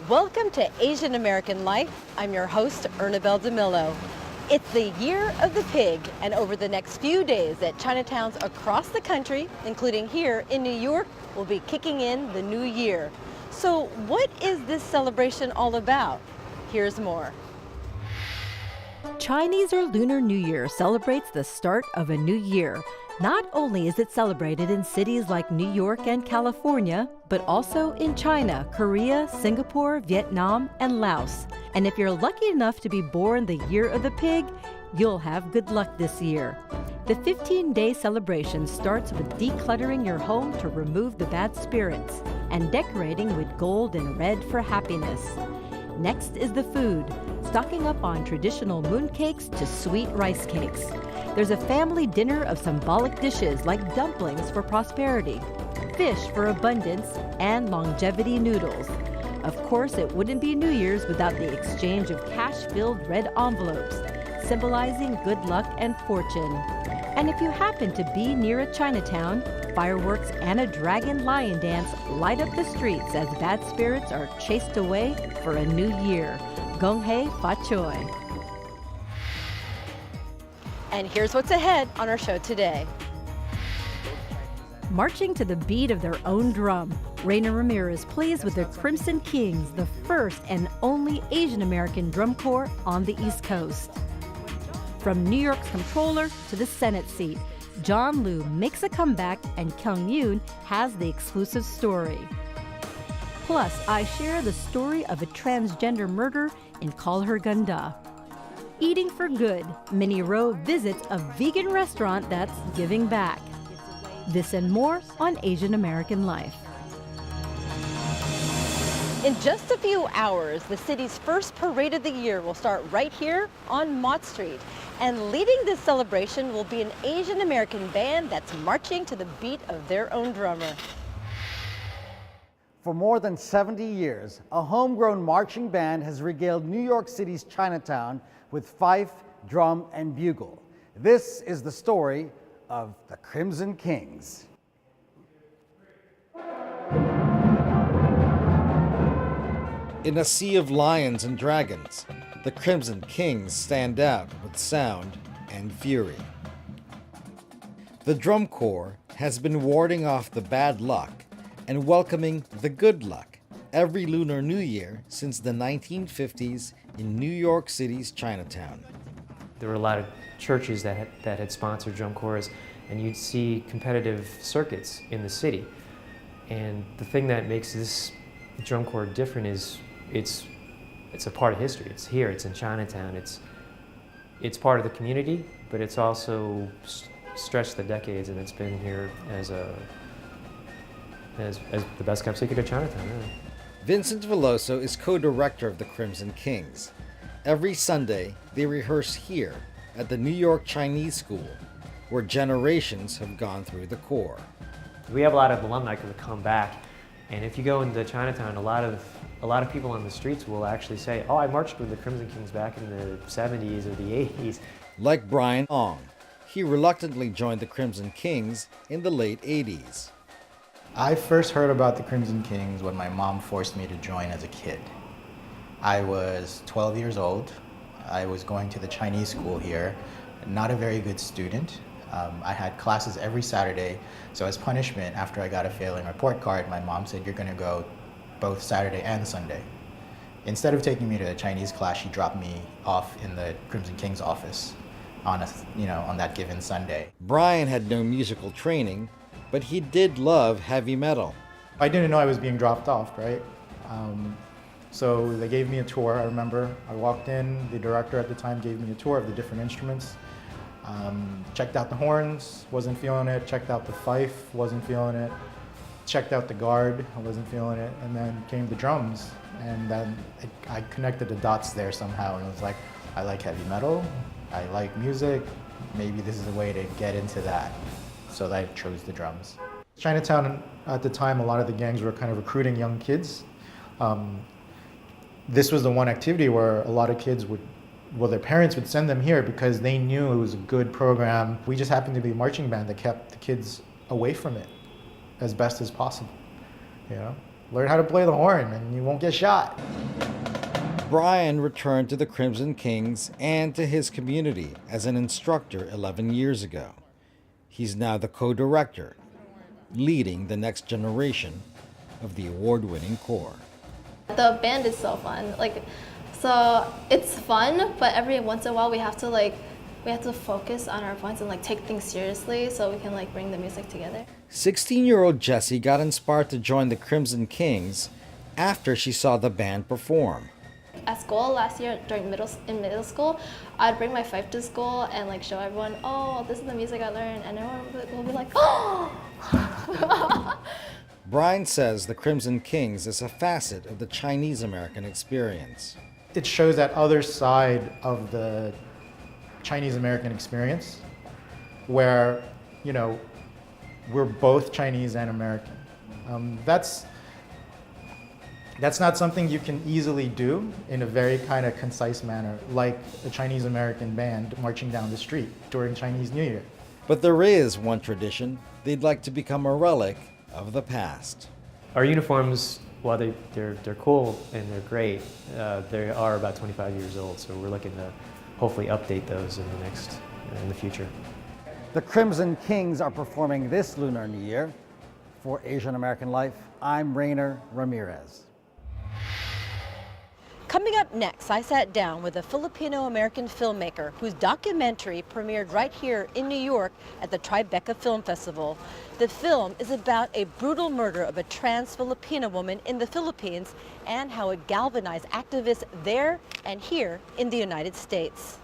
Welcome to Asian American Life. I'm your host, Ernabel Demillo. It's the Year of the Pig, and over the next few days at Chinatowns across the country, including here in New York, we'll be kicking in the new year. So what is this celebration all about? Here's more. Chinese or Lunar New Year celebrates the start of a new year. Not only is it celebrated in cities like New York and California, but also in China, Korea, Singapore, Vietnam, and Laos. And if you're lucky enough to be born the Year of the Pig, you'll have good luck this year. The 15-day celebration starts with decluttering your home to remove the bad spirits and decorating with gold and red for happiness. Next is the food, stocking up on traditional mooncakes to sweet rice cakes. There's a family dinner of symbolic dishes like dumplings for prosperity, fish for abundance, and longevity noodles. Of course, it wouldn't be New Year's without the exchange of cash-filled red envelopes, symbolizing good luck and fortune. And if you happen to be near a Chinatown, fireworks and a dragon lion dance light up the streets as bad spirits are chased away for a new year. Gong hei fa choi. And here's what's ahead on our show today. Marching to the beat of their own drum, Rayner Ramirez plays with the Crimson Kings, the first and only Asian American Drum Corp on the East Coast. From New York's comptroller to the Senate seat, John Liu makes a comeback and Kyung Yoon has the exclusive story. Plus, I share the story of a transgender murder in Call Her Ganda. Eating for good, Minnie Roh visits a vegan restaurant that's giving back. This and more on Asian American Life. In just a few hours, the city's first parade of the year will start right here on Mott Street. And leading this celebration will be an Asian American band that's marching to the beat of their own drummer. For more than 70 years, a homegrown marching band has regaled New York City's Chinatown with fife, drum, and bugle. This is the story of the Crimson Kings. In a sea of lions and dragons, the Crimson Kings stand out with sound and fury. The drum corps has been warding off the bad luck and welcoming the good luck every Lunar New Year since the 1950s in New York City's Chinatown. There were a lot of churches that had sponsored drum corps, and you'd see competitive circuits in the city. And the thing that makes this drum corps different is it's a part of history. It's here, it's in Chinatown, it's part of the community, but it's also stretched the decades, and it's been here as the best kept secret of Chinatown, really. Vincent Veloso is co-director of the Crimson Kings. Every Sunday, they rehearse here at the New York Chinese School, where generations have gone through the corps. We have a lot of alumni who come back, and if you go into Chinatown, a lot of people on the streets will actually say, "Oh, I marched with the Crimson Kings back in the 70s or the 80s." Like Brian Ong, he reluctantly joined the Crimson Kings in the late 80s. I first heard about the Crimson Kings when my mom forced me to join as a kid. I was 12 years old. I was going to the Chinese school here, not a very good student. I had classes every Saturday, so as punishment, after I got a failing report card, my mom said, "You're gonna go both Saturday and Sunday." Instead of taking me to a Chinese class, she dropped me off in the Crimson Kings office on that given Sunday. Brian had no musical training, but he did love heavy metal. I didn't know I was being dropped off, right? So they gave me a tour. I remember I walked in, the director at the time gave me a tour of the different instruments. Checked out the horns, wasn't feeling it. Checked out the fife, wasn't feeling it. Checked out the guard, I wasn't feeling it. And then came the drums. And then I connected the dots there somehow. And it was like, I like heavy metal, I like music. Maybe this is a way to get into that. So I chose the drums. Chinatown, at the time, a lot of the gangs were kind of recruiting young kids. This was the one activity where a lot of kids their parents would send them here because they knew it was a good program. We just happened to be a marching band that kept the kids away from it as best as possible, you know? learn how to play the horn and you won't get shot. Brian returned to the Crimson Kings and to his community as an instructor 11 years ago. He's now the co-director, leading the next generation of the award-winning corps. The band is so fun. So it's fun, but every once in a while we have to focus on our points and take things seriously so we can bring the music together. 16-year-old Jessie got inspired to join the Crimson Kings after she saw the band perform. At school last year, in middle school, I'd bring my fife to school and show everyone, oh, this is the music I learned, and everyone will be like, oh! Brian says the Crimson Kings is a facet of the Chinese American experience. It shows that other side of the Chinese American experience where, we're both Chinese and American. That's not something you can easily do in a very kind of concise manner, like a Chinese American band marching down the street during Chinese New Year. But there is one tradition they'd like to become a relic of the past. Our uniforms, while they're cool and they're great, they are about 25 years old, so we're looking to hopefully update those in the future. The Crimson Kings are performing this Lunar New Year. For Asian American Life, I'm Rayner Ramirez. Coming up next, I sat down with a Filipino-American filmmaker whose documentary premiered right here in New York at the Tribeca Film Festival. The film is about a brutal murder of a trans Filipino woman in the Philippines and how it galvanized activists there and here in the United States.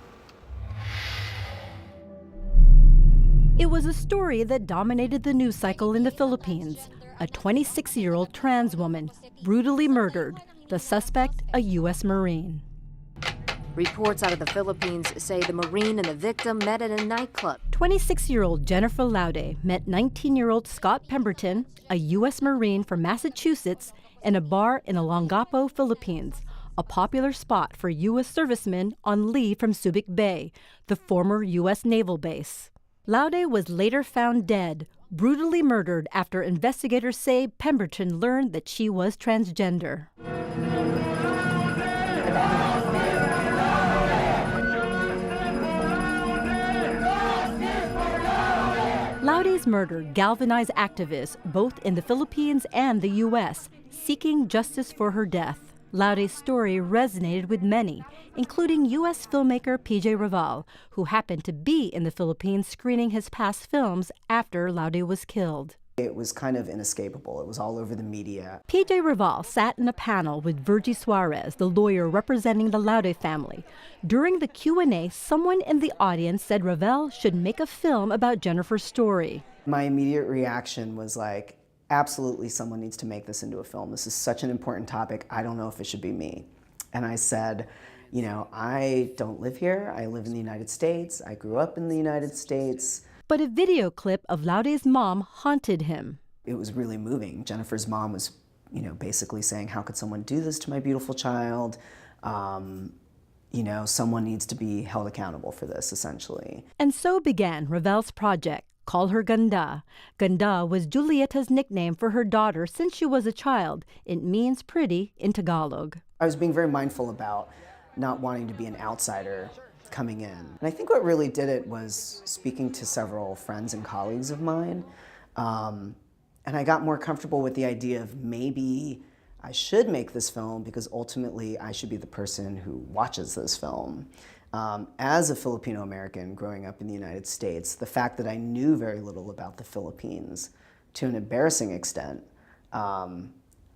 It was a story that dominated the news cycle in the Philippines. A 26-year-old trans woman brutally murdered. The suspect, a U.S. Marine. Reports out of the Philippines say the Marine and the victim met at a nightclub. 26-year-old Jennifer Laude met 19-year-old Scott Pemberton, a U.S. Marine from Massachusetts, in a bar in Olongapo, Philippines, a popular spot for U.S. servicemen on leave from Subic Bay, the former U.S. naval base. Laude was later found dead, brutally murdered after investigators say Pemberton learned that she was transgender. Laude's murder galvanized activists both in the Philippines and the U.S. seeking justice for her death. Laude's story resonated with many, including U.S. filmmaker P.J. Raval, who happened to be in the Philippines screening his past films after Laude was killed. It was kind of inescapable. It was all over the media. P.J. Raval sat in a panel with Virgie Suarez, the lawyer representing the Laude family. During the Q&A, someone in the audience said Raval should make a film about Jennifer's story. My immediate reaction was absolutely someone needs to make this into a film. This is such an important topic. I don't know if it should be me. And I said, I don't live here. I live in the United States. I grew up in the United States. But a video clip of Laude's mom haunted him. It was really moving. Jennifer's mom was, basically saying, how could someone do this to my beautiful child? Someone needs to be held accountable for this, essentially. And so began Raval's project, Call Her Ganda. Ganda was Julieta's nickname for her daughter since she was a child. It means pretty in Tagalog. I was being very mindful about not wanting to be an outsider coming in. And I think what really did it was speaking to several friends and colleagues of mine. And I got more comfortable with the idea of maybe I should make this film because ultimately I should be the person who watches this film. As a Filipino American growing up in the United States, the fact that I knew very little about the Philippines to an embarrassing extent,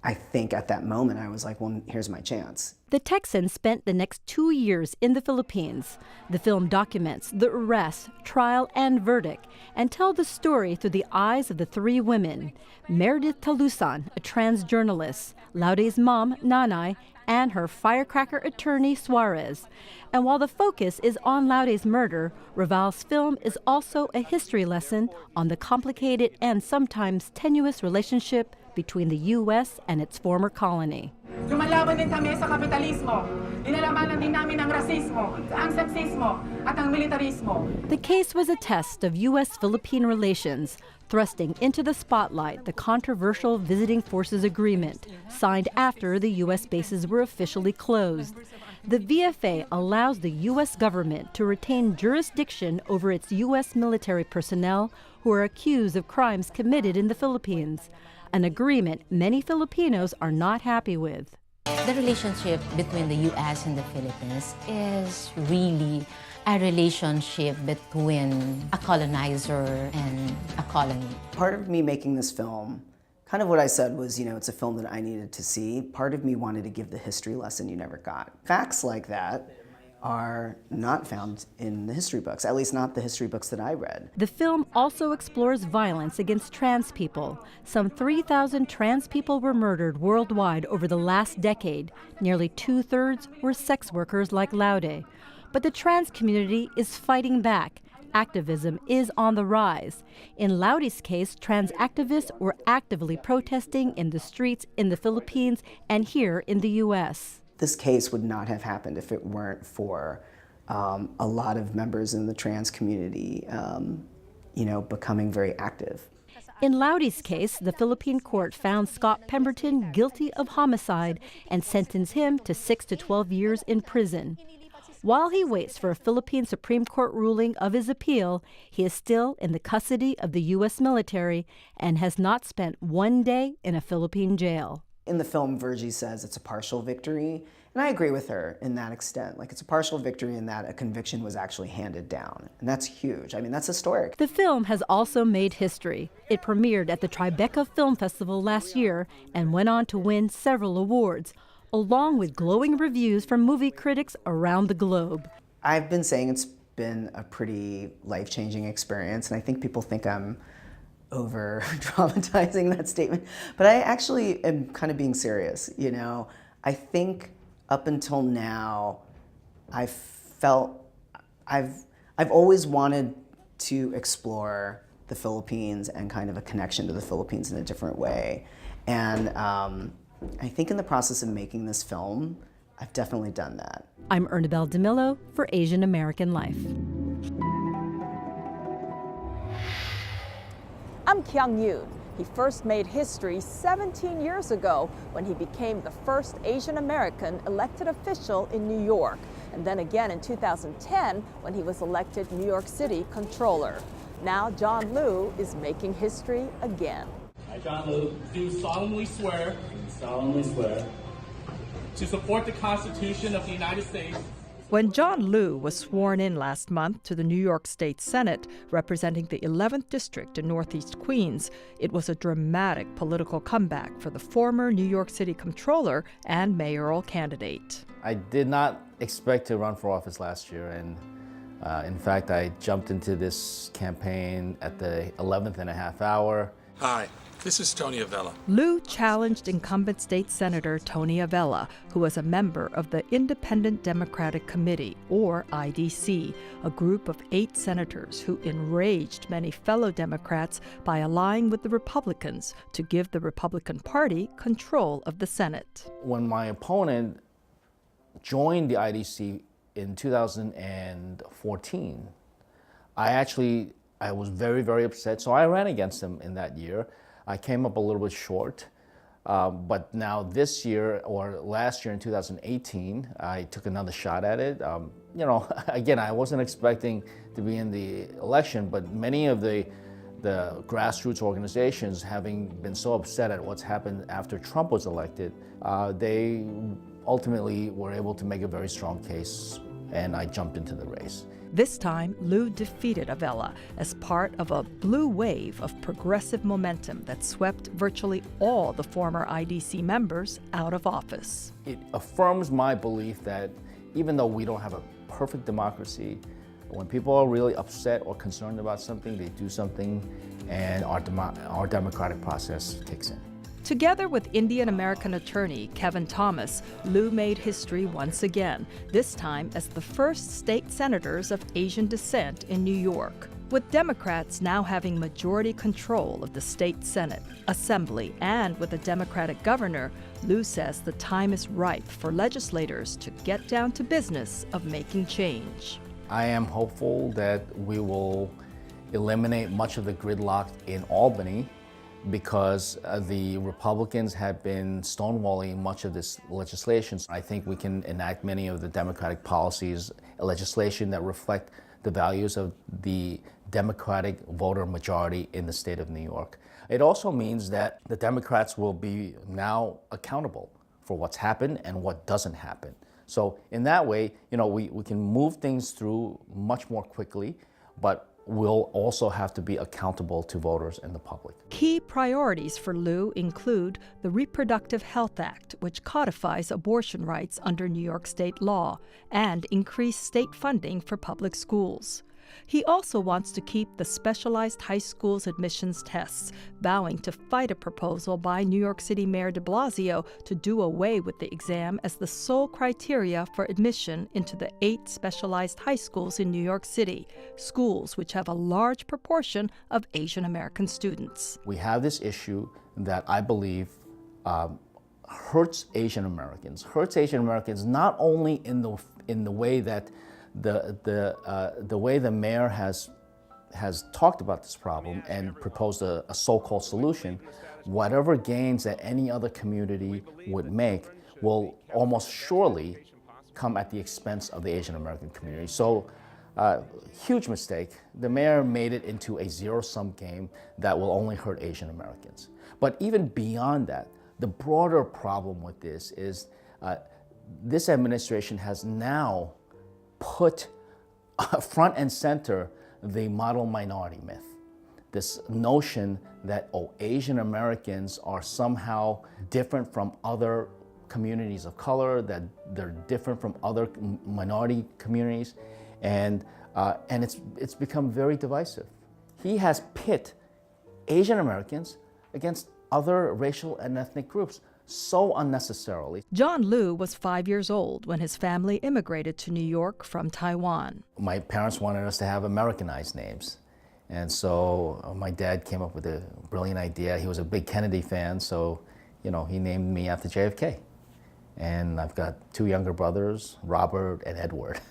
I think at that moment I was like, well, here's my chance. The Texan spent the next 2 years in the Philippines. The film documents the arrest, trial, and verdict, and tells the story through the eyes of the three women: Meredith Talusan, a trans journalist, Laude's mom, Nanay, and her firecracker attorney, Suarez. And while the focus is on Laude's murder, Raval's film is also a history lesson on the complicated and sometimes tenuous relationship between the U.S. and its former colony. Lumalaban din kami sa kapitalismo. Nilalabanan din namin ang rasismo, ang seksismo, at ang militarismo. The case was a test of U.S.-Philippine relations, thrusting into the spotlight the controversial Visiting Forces Agreement, signed after the U.S. bases were officially closed. The VFA allows the U.S. government to retain jurisdiction over its U.S. military personnel who are accused of crimes committed in the Philippines, an agreement many Filipinos are not happy with. The relationship between the U.S. and the Philippines is really a relationship between a colonizer and a colony. Part of me making this film, kind of what I said was, it's a film that I needed to see. Part of me wanted to give the history lesson you never got. Facts like that are not found in the history books, at least not the history books that I read. The film also explores violence against trans people. Some 3,000 trans people were murdered worldwide over the last decade. Nearly 2/3 were sex workers like Laude. But the trans community is fighting back. Activism is on the rise. In Laude's case, trans activists were actively protesting in the streets in the Philippines and here in the U.S. This case would not have happened if it weren't for a lot of members in the trans community, becoming very active. In Laude's case, the Philippine court found Scott Pemberton guilty of homicide and sentenced him to 6 to 12 years in prison. While he waits for a Philippine Supreme Court ruling of his appeal, he is still in the custody of the U.S. military and has not spent one day in a Philippine jail. In the film, Virgie says it's a partial victory, and I agree with her in that extent. Like, it's a partial victory in that a conviction was actually handed down, and that's huge. I mean, that's historic. The film has also made history. It premiered at the Tribeca Film Festival last year and went on to win several awards, along with glowing reviews from movie critics around the globe. I've been saying it's been a pretty life-changing experience, and I think people think I'm over-dramatizing that statement, but I actually am kind of being serious, I think up until now, I've always wanted to explore the Philippines and kind of a connection to the Philippines in a different way. And I think in the process of making this film, I've definitely done that. I'm Ernabel Demillo for Asian American Life. I'm Kyung Yoon. He first made history 17 years ago when he became the first Asian American elected official in New York, and then again in 2010 when he was elected New York City comptroller. Now John Liu is making history again. I, John Liu, do solemnly swear to support the Constitution of the United States. When John Liu was sworn in last month to the New York State Senate, representing the 11th District in Northeast Queens, it was a dramatic political comeback for the former New York City comptroller and mayoral candidate. I did not expect to run for office last year, and in fact, I jumped into this campaign at the 11th and a half hour. Hi. This is Tony Avella. Liu challenged incumbent state senator Tony Avella, who was a member of the Independent Democratic Committee, or IDC, a group of 8 senators who enraged many fellow Democrats by allying with the Republicans to give the Republican Party control of the Senate. When my opponent joined the IDC in 2014, I was very, very upset, so I ran against him in that year. I came up a little bit short, but now this year, or last year in 2018, I took another shot at it. Again, I wasn't expecting to be in the election, but many of the grassroots organizations, having been so upset at what's happened after Trump was elected, they ultimately were able to make a very strong case, and I jumped into the race. This time, Liu defeated Avella as part of a blue wave of progressive momentum that swept virtually all the former IDC members out of office. It affirms my belief that even though we don't have a perfect democracy, when people are really upset or concerned about something, they do something, and our democratic process kicks in. Together with Indian-American attorney Kevin Thomas, Liu made history once again, this time as the first state senators of Asian descent in New York. With Democrats now having majority control of the state Senate, Assembly, and with a Democratic governor, Liu says the time is ripe for legislators to get down to business of making change. I am hopeful that we will eliminate much of the gridlock in Albany because the Republicans have been stonewalling much of this legislation. I think we can enact many of the Democratic policies, legislation that reflect the values of the Democratic voter majority in the state of New York. It also means that the Democrats will be now accountable for what's happened and what doesn't happen. So in that way, we can move things through much more quickly, but we'll also have to be accountable to voters and the public. Key priorities for Liu include the Reproductive Health Act, which codifies abortion rights under New York state law, and increased state funding for public schools. He also wants to keep the specialized high schools admissions tests, vowing to fight a proposal by New York City Mayor de Blasio to do away with the exam as the sole criteria for admission into the 8 specialized high schools in New York City, schools which have a large proportion of Asian American students. We have this issue that I believe hurts Asian Americans not only in the way that the way the mayor has talked about this problem and proposed a so-called solution. Whatever gains that any other community would make will almost surely come at the expense of the Asian American community. So, huge mistake. The mayor made it into a zero-sum game that will only hurt Asian Americans. But even beyond that, the broader problem with this is this administration has now put front and center the model minority myth. This notion that, Asian Americans are somehow different from other communities of color, that they're different from other minority communities, and it's become very divisive. He has pit Asian Americans against other racial and ethnic groups so unnecessarily. John Liu was 5 years old when his family immigrated to New York from Taiwan. My parents wanted us to have Americanized names. And so my dad came up with a brilliant idea. He was a big Kennedy fan, so he named me after JFK. And I've got 2 younger brothers, Robert and Edward.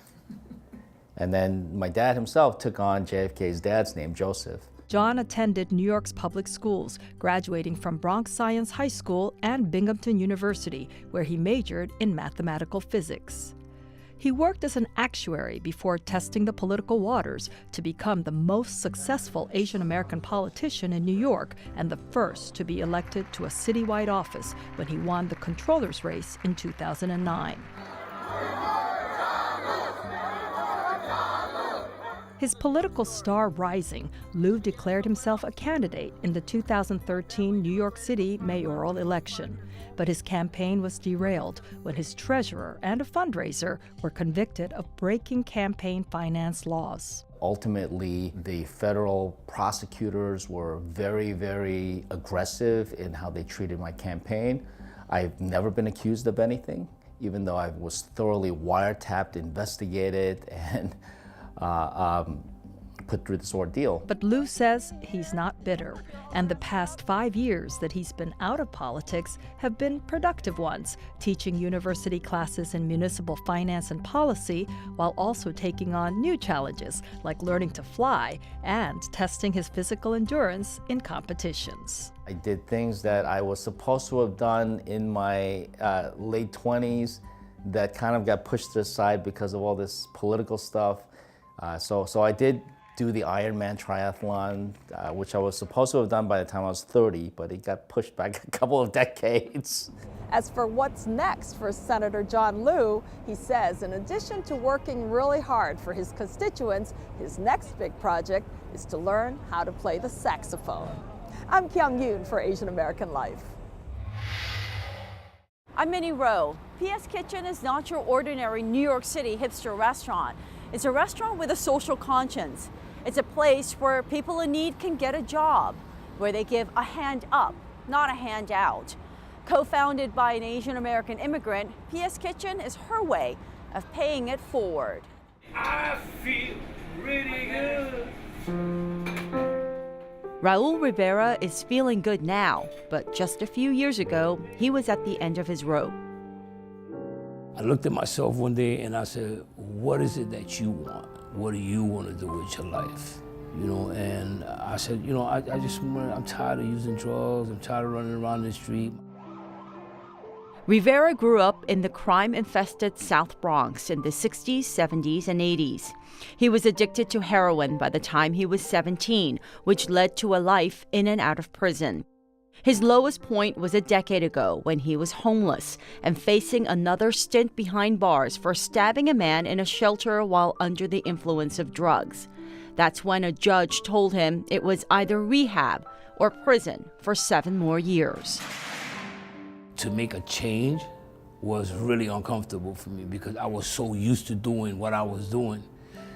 And then my dad himself took on JFK's dad's name, Joseph. John attended New York's public schools, graduating from Bronx Science High School and Binghamton University, where he majored in mathematical physics. He worked as an actuary before testing the political waters to become the most successful Asian American politician in New York and the first to be elected to a citywide office when he won the comptroller's race in 2009. His political star rising, Liu declared himself a candidate in the 2013 New York City mayoral election. But his campaign was derailed when his treasurer and a fundraiser were convicted of breaking campaign finance laws. Ultimately, the federal prosecutors were very, very aggressive in how they treated my campaign. I've never been accused of anything, even though I was thoroughly wiretapped, investigated, and put through this ordeal. But Liu says he's not bitter, and the past 5 years that he's been out of politics have been productive ones, teaching university classes in municipal finance and policy, while also taking on new challenges like learning to fly and testing his physical endurance in competitions. I did things that I was supposed to have done in my late 20s that kind of got pushed aside because of all this political stuff. So I did do the Ironman triathlon, which I was supposed to have done by the time I was 30, but it got pushed back a couple of decades. As for what's next for Senator John Liu, he says in addition to working really hard for his constituents, his next big project is to learn how to play the saxophone. I'm Kyung Yoon for Asian American Life. I'm Minnie Roh. PS Kitchen is not your ordinary New York City hipster restaurant. It's a restaurant with a social conscience. It's a place where people in need can get a job, where they give a hand up, not a hand out. Co-founded by an Asian American immigrant, PS Kitchen is her way of paying it forward. I feel really good, Raul Rivera is feeling good now, but just a few years ago, he was at the end of his rope. I looked at myself one day and I said, what is it that you want? What do you want to do with your life? You know, and I said, you know, I'm tired of using drugs. I'm tired of running around the street. Rivera grew up in the crime-infested South Bronx in the 60s, 70s, and 80s. He was addicted to heroin by the time he was 17, which led to a life in and out of prison. His lowest point was a decade ago when he was homeless and facing another stint behind bars for stabbing a man in a shelter while under the influence of drugs. That's when a judge told him it was either rehab or prison for 7 more years. To make a change was really uncomfortable for me because I was so used to doing what I was doing,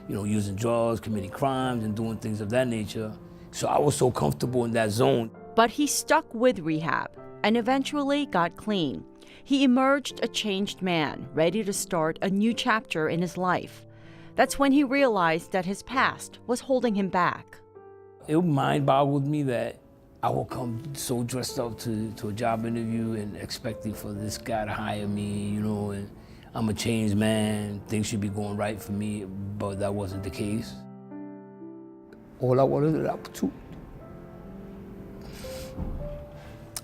you know, using drugs, committing crimes, and doing things of that nature. So I was so comfortable in that zone. But he stuck with rehab and eventually got clean. He emerged a changed man, ready to start a new chapter in his life. That's when he realized that his past was holding him back. It mind-boggled me that I will come so dressed up to a job interview and expecting for this guy to hire me, you know, and I'm a changed man, things should be going right for me, but that wasn't the case. All I wanted was an opportunity.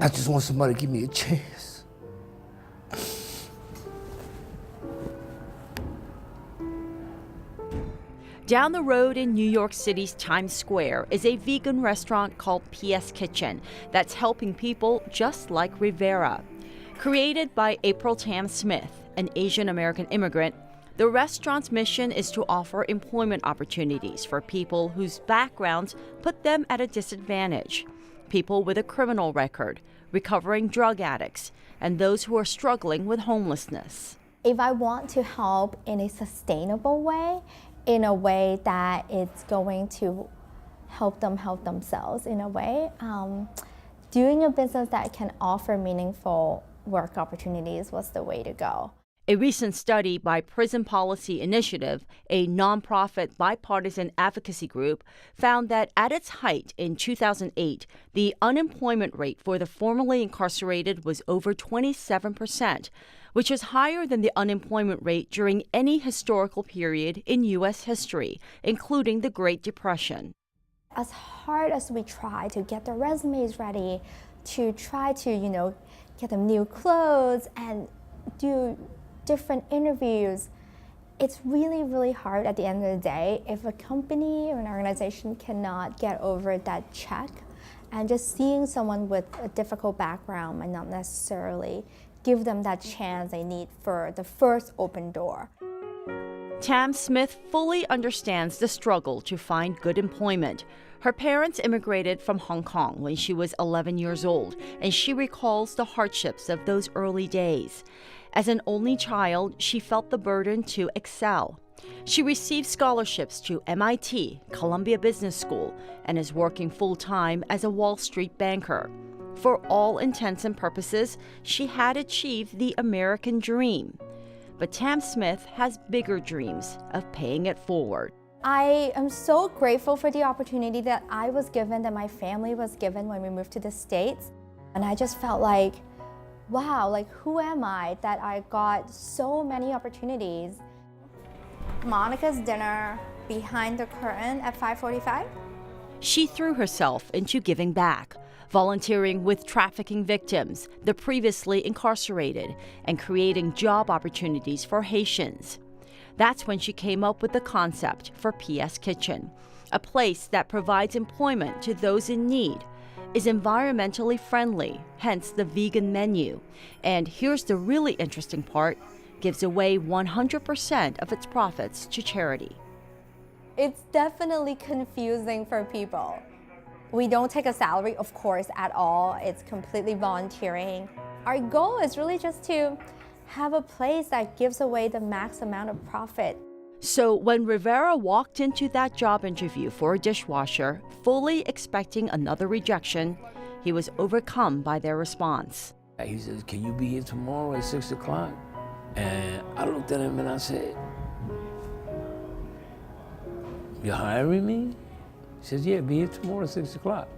I just want somebody to give me a chance. Down the road in New York City's Times Square is a vegan restaurant called PS Kitchen that's helping people just like Rivera. Created by April Tam Smith, an Asian American immigrant, the restaurant's mission is to offer employment opportunities for people whose backgrounds put them at a disadvantage. People with a criminal record, recovering drug addicts, and those who are struggling with homelessness. If I want to help in a sustainable way, in a way that it's going to help them help themselves in a way, doing a business that can offer meaningful work opportunities was the way to go. A recent study by Prison Policy Initiative, a nonprofit bipartisan advocacy group, found that at its height in 2008, the unemployment rate for the formerly incarcerated was over 27%, which is higher than the unemployment rate during any historical period in U.S. history, including the Great Depression. As hard as we try to get their resumes ready, to try to, get them new clothes and do different interviews, it's really, really hard at the end of the day if a company or an organization cannot get over that check, and just seeing someone with a difficult background might not necessarily give them that chance they need for the first open door. Tam Smith fully understands the struggle to find good employment. Her parents immigrated from Hong Kong when she was 11 years old, and she recalls the hardships of those early days. As an only child, she felt the burden to excel. She received scholarships to MIT, Columbia Business School, and is working full-time as a Wall Street banker. For all intents and purposes, she had achieved the American dream. But Tam Smith has bigger dreams of paying it forward. I am so grateful for the opportunity that I was given, that my family was given when we moved to the States. And I just felt like, wow, like who am I that I got so many opportunities? Monica's dinner behind the curtain at 5:45. She threw herself into giving back, volunteering with trafficking victims, the previously incarcerated, and creating job opportunities for Haitians. That's when she came up with the concept for PS Kitchen, a place that provides employment to those in need, is environmentally friendly, hence the vegan menu, and here's the really interesting part, gives away 100% of its profits to charity. It's definitely confusing for people. We don't take a salary, of course, at all. It's completely volunteering. Our goal is really just to have a place that gives away the max amount of profit. So when Rivera walked into that job interview for a dishwasher, fully expecting another rejection, he was overcome by their response. He says, can you be here tomorrow at 6 o'clock? And I looked at him and I said, you're hiring me? She says, yeah, be here tomorrow at 6 o'clock.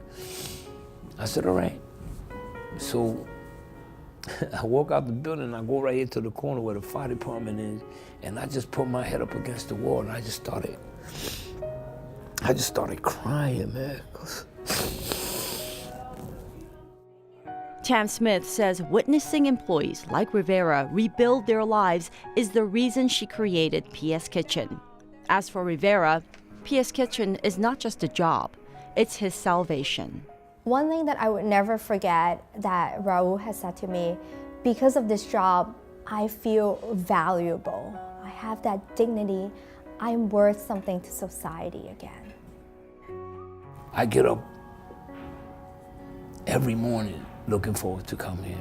I said, all right. So I walk out the building and I go right into the corner where the fire department is, and I just put my head up against the wall and I just started crying, man. Tam Smith says witnessing employees like Rivera rebuild their lives is the reason she created PS Kitchen. As for Rivera, PS Kitchen is not just a job, it's his salvation. One thing that I would never forget that Raul has said to me, because of this job, I feel valuable. I have that dignity. I'm worth something to society again. I get up every morning looking forward to come here.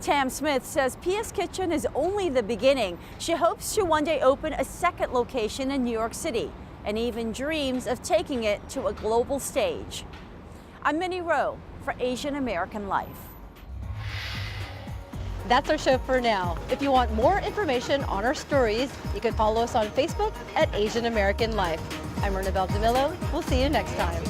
Tam Smith says PS Kitchen is only the beginning. She hopes to one day open a second location in New York City and even dreams of taking it to a global stage. I'm Minnie Roh for Asian American Life. That's our show for now. If you want more information on our stories, you can follow us on Facebook at Asian American Life. I'm Ernabel Demillo. We'll see you next time.